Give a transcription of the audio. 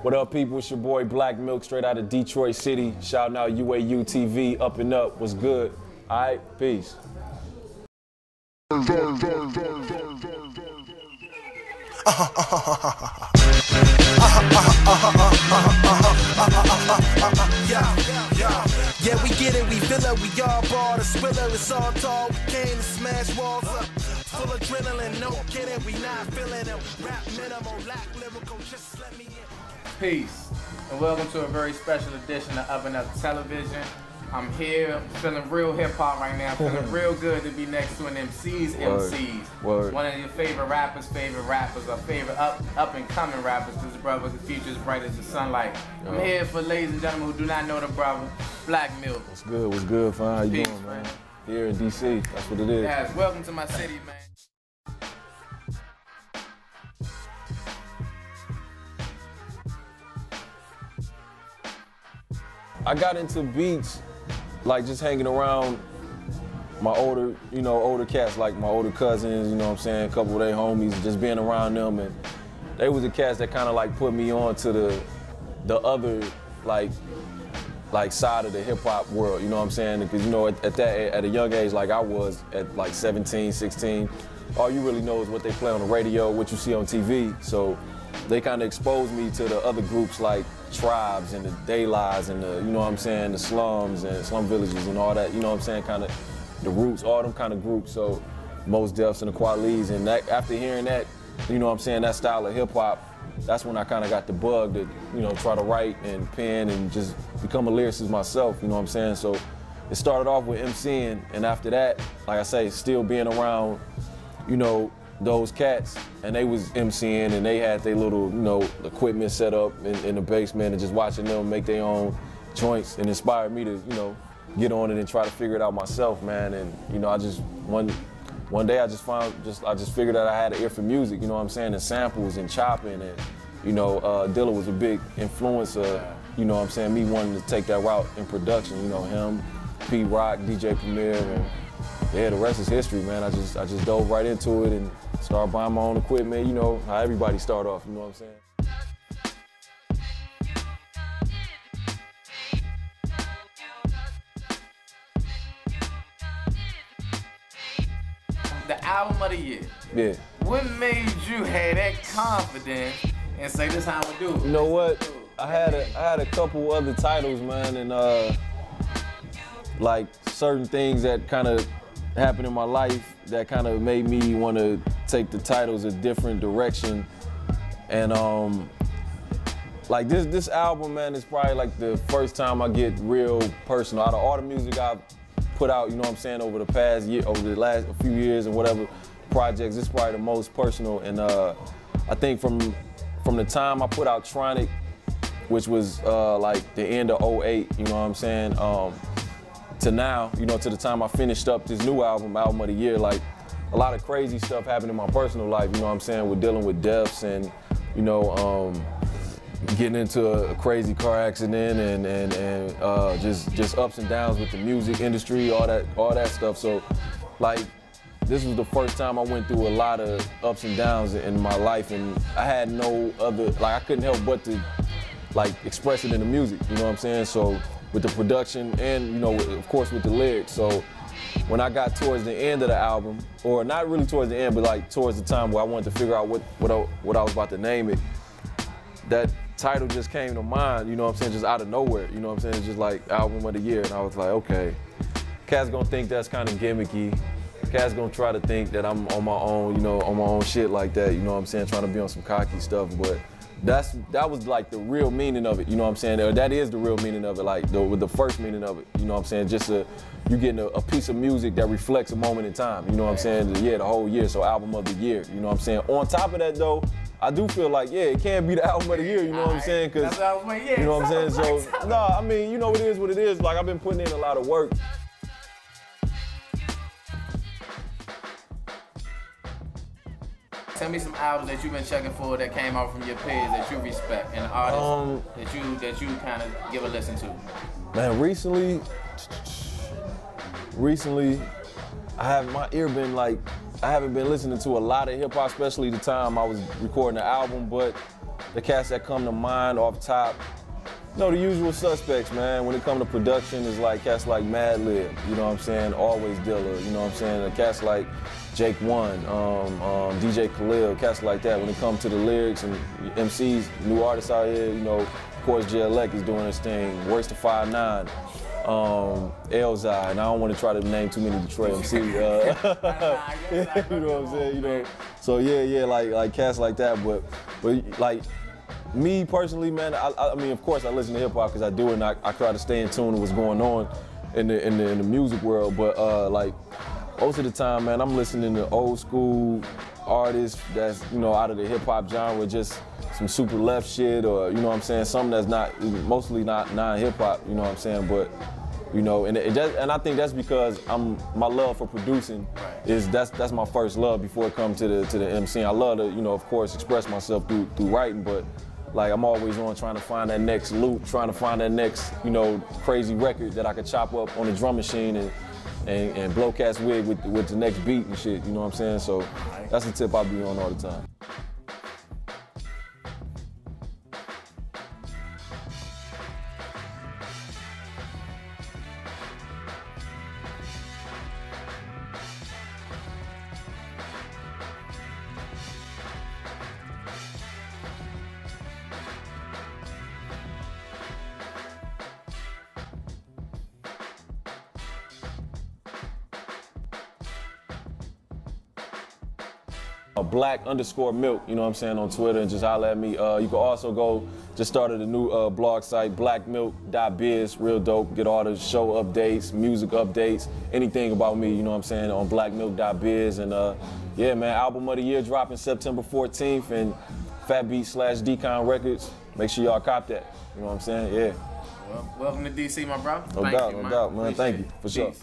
What up, people? It's your boy Black Milk, straight out of Detroit City. Shouting out UAU TV, up and up. What's good? All right, peace. Yeah, we get it, we feel it, we all ball, the spiller, it's all tall, we came to smash walls up, full adrenaline, no kidding, we not feeling it, rap minimal, lack lyrical, just let me in. Peace, and welcome to a very special edition of Up and Up Television. I'm here, feeling real hip-hop right now, feeling real good to be next to an MC's MCs. Word. Word. One of your favorite rappers, or favorite up-and-coming rappers, because the brother's future is bright as the sunlight. I'm here for ladies and gentlemen who do not know the brother, Black Milk. What's good? What's good, fam? How you Peace, doing, man? Here in DC, that's what it is. Yes, welcome to my city, man. I got into beats like just hanging around my older cats, like my older cousins, you know what I'm saying, a couple of their homies, just being around them, and they was the cats that kind of like put me on to the other like side of the hip hop world, you know what I'm saying? Because you know at a young age, like I was at like 17, 16, all you really know is what they play on the radio, what you see on TV. So they kind of exposed me to the other groups like Tribes and the Daylights and the, you know what I'm saying, the slums and slum villages and all that, you know what I'm saying, kind of the Roots, all them kind of groups. So Mos Defs and the Qualies, and that, after hearing that, you know what I'm saying, that style of hip hop, that's when I kind of got the bug to, you know, try to write and pen and just become a lyricist myself, you know what I'm saying? So it started off with MCing, and after that, like I say, still being around, you know, those cats, and they was MCing and they had their little, you know, equipment set up in the basement, and just watching them make their own joints and inspired me to, you know, get on it and try to figure it out myself, man. And you know, I just one day I just figured out I had an ear for music, you know what I'm saying, and samples and chopping, and you know, Dilla was a big influencer, you know what I'm saying, me wanting to take that route in production, you know, him, P Rock, DJ Premier, and yeah, the rest is history, man. I just dove right into it and started buying my own equipment, you know, how everybody start off, you know what I'm saying? The album of the year. Yeah. What made you have that confidence and say this how I do it? You know what? I had a couple other titles, man, and like certain things that kind of happened in my life that kind of made me want to take the titles a different direction. And like this album, man, is probably like the first time I get real personal. Out of all the music I've put out, you know what I'm saying, over the past year, over the last few years and whatever projects, this is probably the most personal. And I think from the time I put out Tronic, which was like the end of '08, you know what I'm saying, to now, you know, to the time I finished up this new album of the year, like a lot of crazy stuff happened in my personal life, you know what I'm saying, with dealing with deaths and, you know, getting into a crazy car accident and just ups and downs with the music industry, all that stuff. So like this was the first time I went through a lot of ups and downs in my life, and I had no other, like I couldn't help but to like express it in the music, you know what I'm saying? So with the production and, you know, of course with the lyrics. So when I got towards the end of the album, or not really towards the end, but like towards the time where I wanted to figure out what I was about to name it, that title just came to mind, you know what I'm saying, just out of nowhere, you know what I'm saying? It's just like album of the year, and I was like, okay, Cat's gonna think that's kind of gimmicky. Cat's gonna try to think that I'm on my own, you know, on my own shit like that, you know what I'm saying, trying to be on some cocky stuff, but that was like the real meaning of it, you know what I'm saying? Or that is the real meaning of it, like the first meaning of it, you know what I'm saying? Just you getting a piece of music that reflects a moment in time, you know what I'm saying? Yeah, the whole year, so album of the year, you know what I'm saying? On top of that though, I do feel like, yeah, it can't be the album of the year, you know what I'm saying? Cause, that's what I was like, yeah, you know what I'm saying? So, nah, I mean, you know, it is what it is. Like, I've been putting in a lot of work. Tell me some albums that you've been checking for that came out from your peers that you respect, and artists that you kind of give a listen to. Man, recently, I haven't been listening to a lot of hip hop, especially the time I was recording the album, but the cats that come to mind off top, you know, the usual suspects, man. When it comes to production, it's like cats like Madlib, you know what I'm saying? Always Dilla, you know what I'm saying? The cats like Jake One, DJ Khalil, cats like that. When it comes to the lyrics and MCs, new artists out here, you know, of course, JLEC is doing his thing. Works to 5'9". Elzai, and I don't want to try to name too many Detroit MCs. You know what I'm saying? You know, so yeah, like cats like that. But like me personally, man, I mean, of course, I listen to hip hop because I do it, and I try to stay in tune with what's going on in the music world. But like most of the time, man, I'm listening to old school artists that's, you know, out of the hip hop genre, just some super left shit, or, you know what I'm saying, something that's not, mostly not non-hip hop, you know what I'm saying, but, you know, and I think that's because my love for producing is, that's my first love before it comes to the MCing. I love to, you know, of course, express myself through writing, but like I'm always on trying to find that next loop, trying to find that next, you know, crazy record that I could chop up on the drum machine and blow cats with the next beat and shit, you know what I'm saying? So that's the tip I be on all the time. Black_milk, you know what I'm saying, on Twitter, and just holler at me. You can also just started a new blog site, blackmilk.biz, real dope. Get all the show updates, music updates, anything about me, you know what I'm saying, on blackmilk.biz. And yeah, man, album of the year dropping September 14th, and Fatbeat/Decon Records. Make sure y'all cop that, you know what I'm saying, yeah. Well, welcome to DC, my bro. No doubt, man. Thank you, for sure.